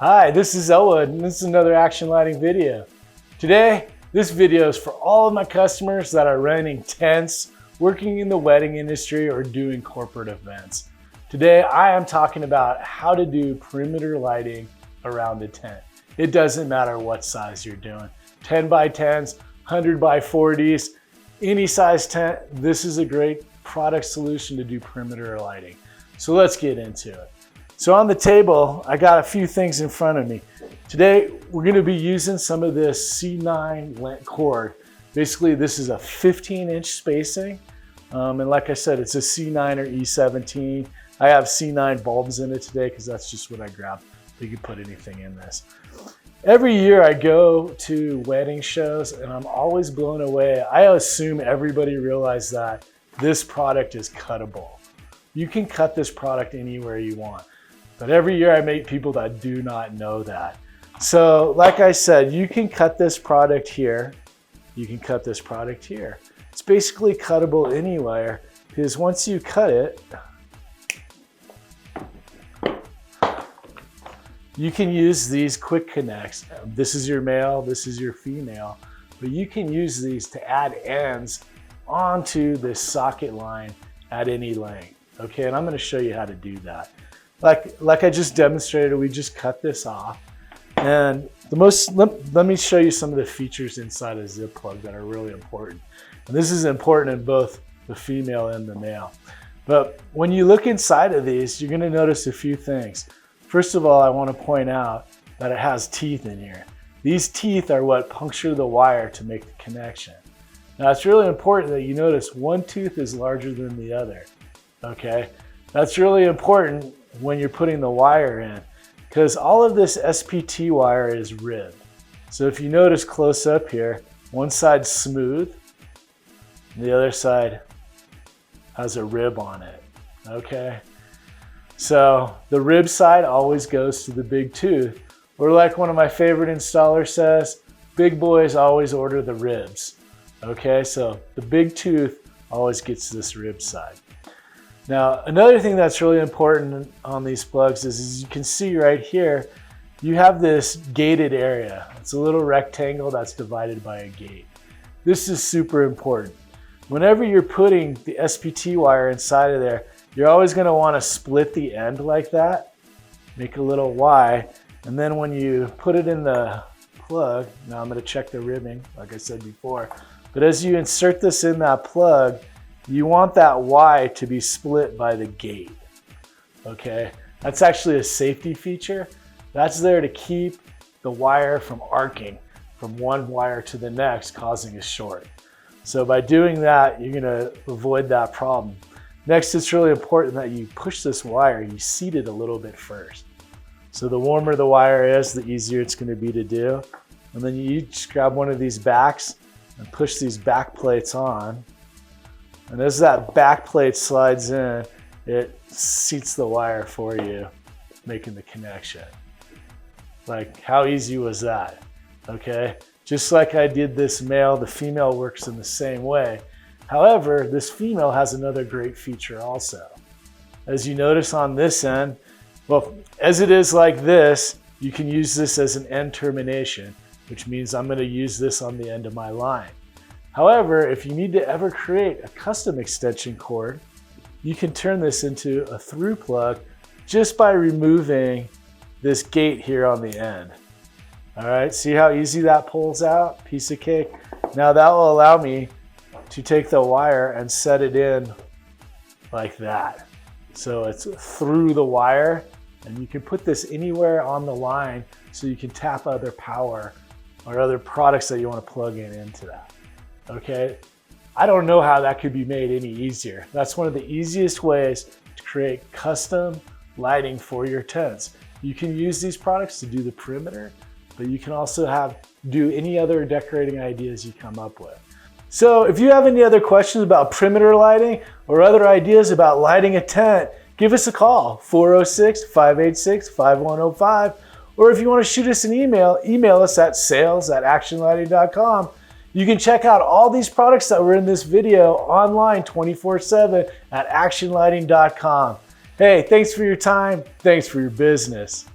Hi, this is Elwood, and this is another action lighting video. Today, this video is for all of my customers that are renting tents, working in the wedding industry, or doing corporate events. Today, I am talking about how to do perimeter lighting around a tent. It doesn't matter what size you're doing. 10 by 10s, 100 by 40s, any size tent, this is a great product solution to do perimeter lighting. So let's get into it. So on the table, I got a few things in front of me. Today, we're gonna be using some of this C9 lent cord. Basically, this is a 15-inch spacing. And like I said, it's a C9 or E17. I have C9 bulbs in it today because that's just what I grabbed. You can put anything in this. Every year I go to wedding shows and I'm always blown away. I assume everybody realizes that this product is cuttable. You can cut this product anywhere you want. But every year I meet people that do not know that. So like I said, you can cut this product here. You can cut this product here. It's basically cuttable anywhere because once you cut it, you can use these quick connects. This is your male, this is your female, but you can use these to add ends onto this socket line at any length. Okay, and I'm gonna show you how to do that. Like I just demonstrated, we just cut this off. And let me show you some of the features inside a zip plug that are really important. And this is important in both the female and the male. But when you look inside of these, you're gonna notice a few things. First of all, I wanna point out that it has teeth in here. These teeth are what puncture the wire to make the connection. Now it's really important that you notice one tooth is larger than the other, okay? That's really important when you're putting the wire in, because all of this SPT wire is ribbed. So if you notice close up here, one side's smooth, and the other side has a rib on it, okay? So the rib side always goes to the big tooth, or like one of my favorite installers says, big boys always order the ribs, okay? So the big tooth always gets this rib side. Now, another thing that's really important on these plugs is, as you can see right here, you have this gated area. It's a little rectangle that's divided by a gate. This is super important. Whenever you're putting the SPT wire inside of there, you're always gonna wanna split the end like that, make a little Y, and then when you put it in the plug, now I'm gonna check the ribbing, like I said before, but as you insert this in that plug, you want that Y to be split by the gate, okay? That's actually a safety feature. That's there to keep the wire from arcing from one wire to the next, causing a short. So by doing that, you're gonna avoid that problem. Next, it's really important that you push this wire, you seat it a little bit first. So the warmer the wire is, the easier it's gonna be to do. And then you just grab one of these backs and push these back plates on. And as that back plate slides in, it seats the wire for you, making the connection. Like, how easy was that? Okay, just like I did this male, the female works in the same way. However, this female has another great feature also. As you notice on this end, well, as it is like this, you can use this as an end termination, which means I'm gonna use this on the end of my line. However, if you need to ever create a custom extension cord, you can turn this into a through plug just by removing this gate here on the end. All right, see how easy that pulls out? Piece of cake. Now that will allow me to take the wire and set it in like that. So it's through the wire, and you can put this anywhere on the line so you can tap other power or other products that you want to plug in into that. Okay, I don't know how that could be made any easier. That's one of the easiest ways to create custom lighting for your tents. You can use these products to do the perimeter, but you can also do any other decorating ideas you come up with. So if you have any other questions about perimeter lighting or other ideas about lighting a tent, give us a call, 406-586-5105. Or if you want to shoot us an email, email us at sales@actionlighting.com. You can check out all these products that were in this video online 24/7 at actionlighting.com. Hey, thanks for your time. Thanks for your business.